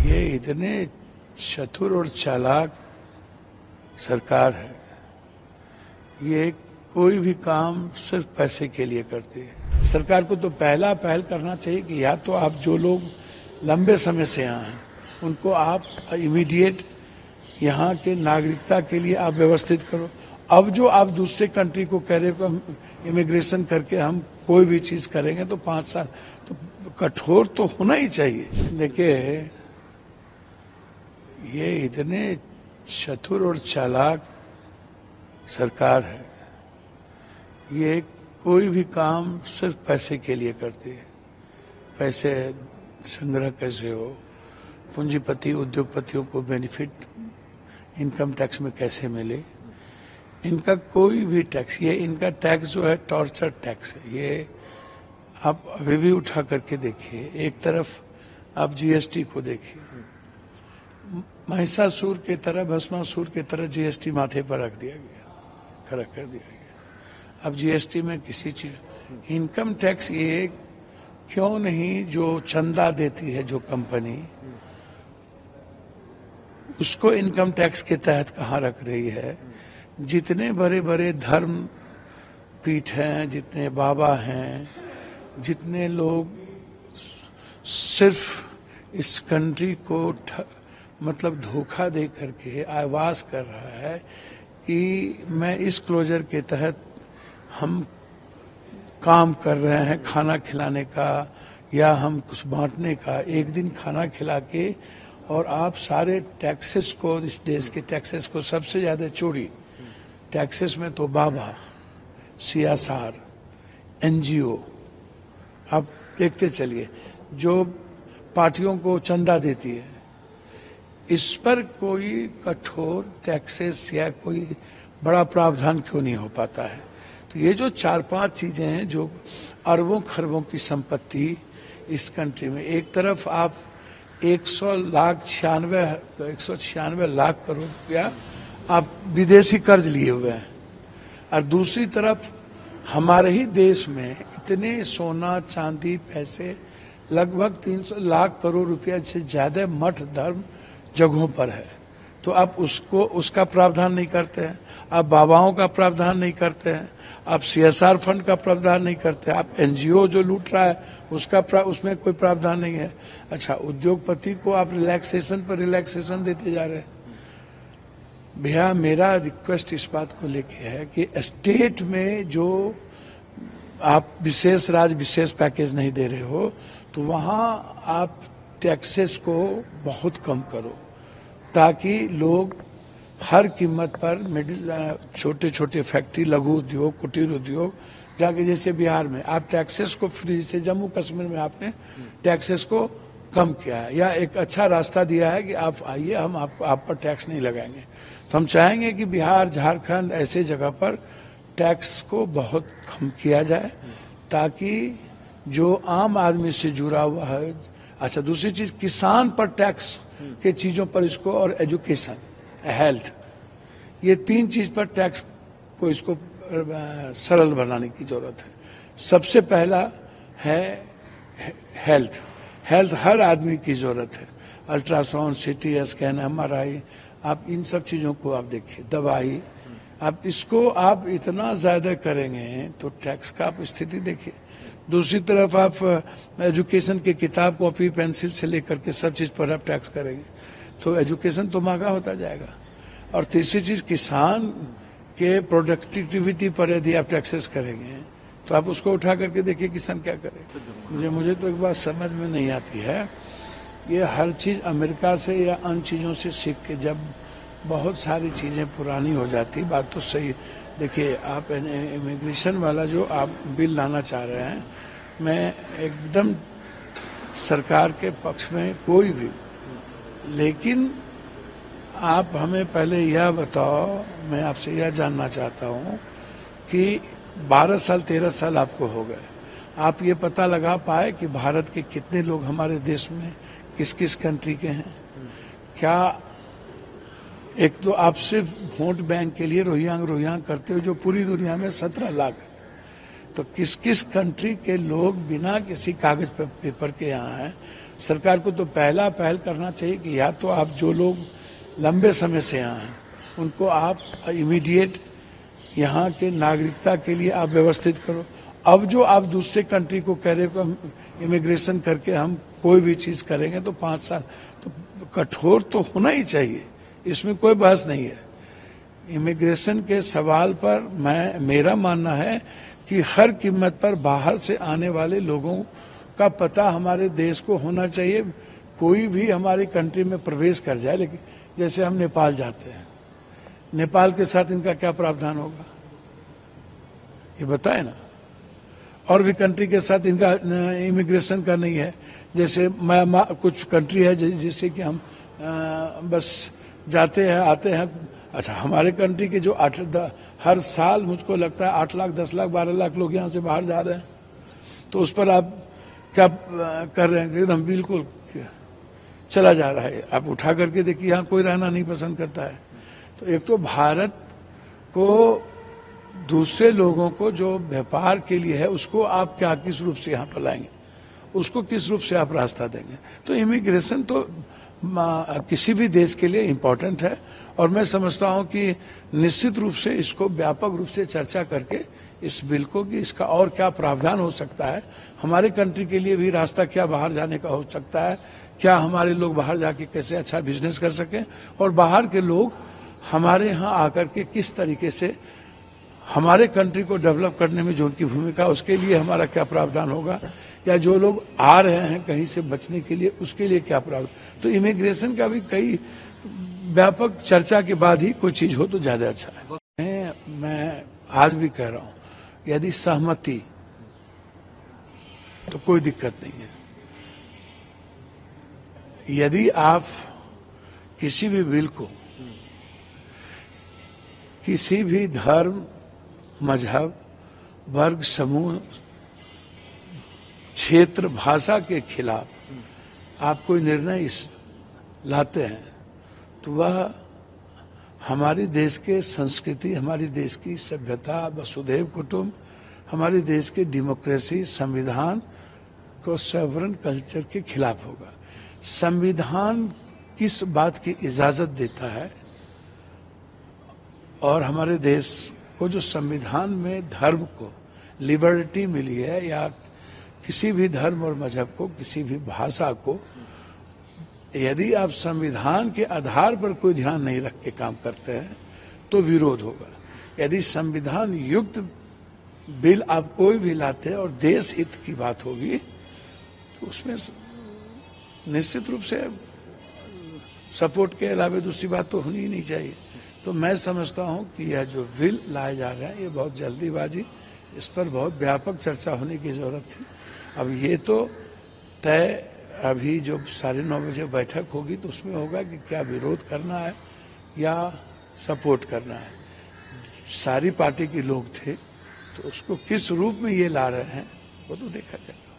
ये इतने चतुर और चालाक सरकार है। ये कोई भी काम सिर्फ पैसे के लिए करती है। सरकार को तो पहल करना चाहिए कि या तो आप जो लोग लंबे समय से यहाँ हैं उनको आप इमीडिएट यहाँ के नागरिकता के लिए आप व्यवस्थित करो। अब जो आप दूसरे कंट्री को कह रहे हो हम इमिग्रेशन करके हम कोई भी चीज करेंगे तो 5 साल, तो कठोर तो होना ही चाहिए। देखिए, ये इतने चतुर और चालाक सरकार है। ये कोई भी काम सिर्फ पैसे के लिए करती है। पैसे संग्रह कैसे हो, पूंजीपति उद्योगपतियों को बेनिफिट इनकम टैक्स में कैसे मिले, इनका कोई भी टैक्स, ये इनका टैक्स जो है टॉर्चर टैक्स है। ये आप अभी भी उठा करके देखिए। एक तरफ आप जीएसटी को देखिए, महिषासुर की तरह, भस्मासुर की तरह जीएसटी माथे पर रख दिया गया, खड़ा कर दिया गया। अब जीएसटी में किसी चीज इनकम टैक्स, ये क्यों नहीं जो चंदा देती है जो कंपनी, उसको इनकम टैक्स के तहत कहाँ रख रही है। जितने बड़े बड़े धर्म पीठ हैं, जितने बाबा हैं, जितने लोग सिर्फ इस कंट्री को मतलब धोखा दे करके आवाज कर रहा है कि मैं इस क्लोजर के तहत हम काम कर रहे हैं खाना खिलाने का या हम कुछ बांटने का, एक दिन खाना खिला के और आप सारे टैक्सेस को, इस देश के टैक्सेस को, सबसे ज्यादा चोरी टैक्सेस में तो बाबा, सीएसआर, एनजीओ, आप देखते चलिए जो पार्टियों को चंदा देती है, इस पर कोई कठोर टैक्सेस या कोई बड़ा प्रावधान क्यों नहीं हो पाता है। तो ये जो 4-5 चीजें हैं जो अरबों खरबों की संपत्ति इस कंट्री में, एक तरफ आप 196 लाख करोड़ रुपया आप विदेशी कर्ज लिए हुए हैं, और दूसरी तरफ हमारे ही देश में इतने सोना चांदी पैसे लगभग 300 लाख करोड़ रुपया से ज्यादा मठ धर्म जगहों पर है। तो आप उसका प्रावधान नहीं करते हैं, आप बाबाओं का प्रावधान नहीं करते हैं, आप सीएसआर फंड का प्रावधान नहीं करते, आप एनजीओ जो लूट रहा है उसमें कोई प्रावधान नहीं है। अच्छा, उद्योगपति को आप रिलैक्सेशन पर रिलैक्सेशन देते जा रहे हैं। भैया, मेरा रिक्वेस्ट इस बात को लेके है कि स्टेट में जो आप विशेष राज्य विशेष पैकेज नहीं दे रहे हो, तो वहां आप टैक्सेस को बहुत कम करो, ताकि लोग हर कीमत पर मिडिल, छोटे छोटे फैक्ट्री, लघु उद्योग, कुटीर उद्योग जाके, जैसे बिहार में आप टैक्सेस को फ्री से, जम्मू कश्मीर में आपने टैक्सेस को कम किया है, या एक अच्छा रास्ता दिया है कि आप आइए, हम आप पर टैक्स नहीं लगाएंगे। तो हम चाहेंगे कि बिहार, झारखंड ऐसे जगह पर टैक्स को बहुत कम किया जाए, ताकि जो आम आदमी से जुड़ा हुआ है। अच्छा, दूसरी चीज, किसान पर टैक्स के चीजों पर इसको, और एजुकेशन, हेल्थ, ये 3 चीज पर टैक्स को इसको सरल बनाने की जरूरत है। सबसे पहला है हेल्थ हर आदमी की जरूरत है। अल्ट्रासाउंड, सीटी स्कैन, एमआरआई, आप इन सब चीजों को आप देखिए, दवाई, आप इसको आप इतना ज्यादा करेंगे तो टैक्स का आप स्थिति देखिए। दूसरी तरफ आप एजुकेशन की किताब, कॉपी, पेंसिल से लेकर के सब चीज पर आप टैक्स करेंगे तो एजुकेशन तो महंगा होता जाएगा। और तीसरी चीज, किसान के प्रोडक्टिविटी पर यदि आप टैक्सेस करेंगे तो आप उसको उठा करके देखिए किसान क्या करे। मुझे तो एक बात समझ में नहीं आती है, ये हर चीज अमेरिका से या अन्य चीजों से सीख के जब बहुत सारी चीजें पुरानी हो जाती, बात तो सही। देखिए, आप इमिग्रेशन वाला जो आप बिल लाना चाह रहे हैं, मैं एकदम सरकार के पक्ष में कोई भी, लेकिन आप हमें पहले यह बताओ, मैं आपसे यह जानना चाहता हूं कि 12 साल 13 साल आपको हो गए, आप ये पता लगा पाए कि भारत के कितने लोग हमारे देश में किस किस कंट्री के हैं? क्या एक तो आप सिर्फ वोट बैंक के लिए रोहिंग्या करते हो, जो पूरी दुनिया में 17 लाख है। तो किस किस कंट्री के लोग बिना किसी कागज पेपर के यहाँ हैं? सरकार को तो पहल करना चाहिए कि या तो आप जो लोग लंबे समय से यहाँ हैं उनको आप इमीडिएट यहाँ के नागरिकता के लिए आप व्यवस्थित करो। अब जो आप दूसरे कंट्री को कह रहे हो हम इमिग्रेशन करके हम कोई भी चीज करेंगे तो 5 साल, तो कठोर तो होना ही चाहिए, इसमें कोई बहस नहीं है। इमिग्रेशन के सवाल पर मेरा मानना है कि हर कीमत पर बाहर से आने वाले लोगों का पता हमारे देश को होना चाहिए। कोई भी हमारी कंट्री में प्रवेश कर जाए, लेकिन जैसे हम नेपाल जाते हैं, नेपाल के साथ इनका क्या प्रावधान होगा ये बताए ना। और भी कंट्री के साथ इनका इमिग्रेशन का नहीं है। जैसे कुछ कंट्री है जिससे कि हम बस जाते हैं आते हैं। अच्छा, हमारे कंट्री के जो हर साल मुझको लगता है 8 लाख 10 लाख 12 लाख लोग यहाँ से बाहर जा रहे हैं, तो उस पर आप क्या कर रहे हैं? एकदम बिल्कुल चला जा रहा है। आप उठा करके देखिए, यहाँ कोई रहना नहीं पसंद करता है। तो एक तो भारत को दूसरे लोगों को जो व्यापार के लिए है उसको आप क्या किस रूप से यहाँ पर लाएंगे, उसको किस रूप से आप रास्ता देंगे। तो इमिग्रेशन तो किसी भी देश के लिए इम्पोर्टेंट है और मैं समझता हूँ कि निश्चित रूप से इसको व्यापक रूप से चर्चा करके इस बिल को कि इसका और क्या प्रावधान हो सकता है, हमारे कंट्री के लिए भी रास्ता क्या बाहर जाने का हो सकता है, क्या हमारे लोग बाहर जाके कैसे अच्छा बिजनेस कर सकें और बाहर के लोग हमारे यहाँ आकर के किस तरीके से हमारे कंट्री को डेवलप करने में जो उनकी भूमिका, उसके लिए हमारा क्या प्रावधान होगा, या जो लोग आ रहे हैं कहीं से बचने के लिए उसके लिए क्या प्रावधान। तो इमिग्रेशन का भी कई व्यापक चर्चा के बाद ही कोई चीज हो तो ज्यादा अच्छा है। मैं आज भी कह रहा हूं, यदि सहमति तो कोई दिक्कत नहीं है। यदि आप किसी भी बिल को किसी भी धर्म, मजहब, वर्ग, समूह, क्षेत्र, भाषा के खिलाफ आप कोई निर्णय लाते हैं तो वह हमारे देश के संस्कृति, हमारे देश की सभ्यता, वसुधैव कुटुंब, हमारे देश के डेमोक्रेसी, संविधान को सॉवरेन कल्चर के खिलाफ होगा। संविधान किस बात की इजाजत देता है और हमारे देश को जो संविधान में धर्म को लिबर्टी मिली है, या किसी भी धर्म और मजहब को, किसी भी भाषा को, यदि आप संविधान के आधार पर कोई ध्यान नहीं रख के काम करते हैं तो विरोध होगा। यदि संविधान युक्त बिल आप कोई भी लाते हैं और देश हित की बात होगी तो उसमें निश्चित रूप से सपोर्ट के अलावा दूसरी बात तो होनी ही नहीं चाहिए। तो मैं समझता हूं कि यह जो बिल लाए जा रहे हैं ये बहुत जल्दीबाजी, इस पर बहुत व्यापक चर्चा होने की जरूरत थी। अब ये तो तय अभी जो 9:30 बजे बैठक होगी तो उसमें होगा कि क्या विरोध करना है या सपोर्ट करना है। सारी पार्टी के लोग थे तो उसको किस रूप में ये ला रहे हैं वो तो देखा जाएगा।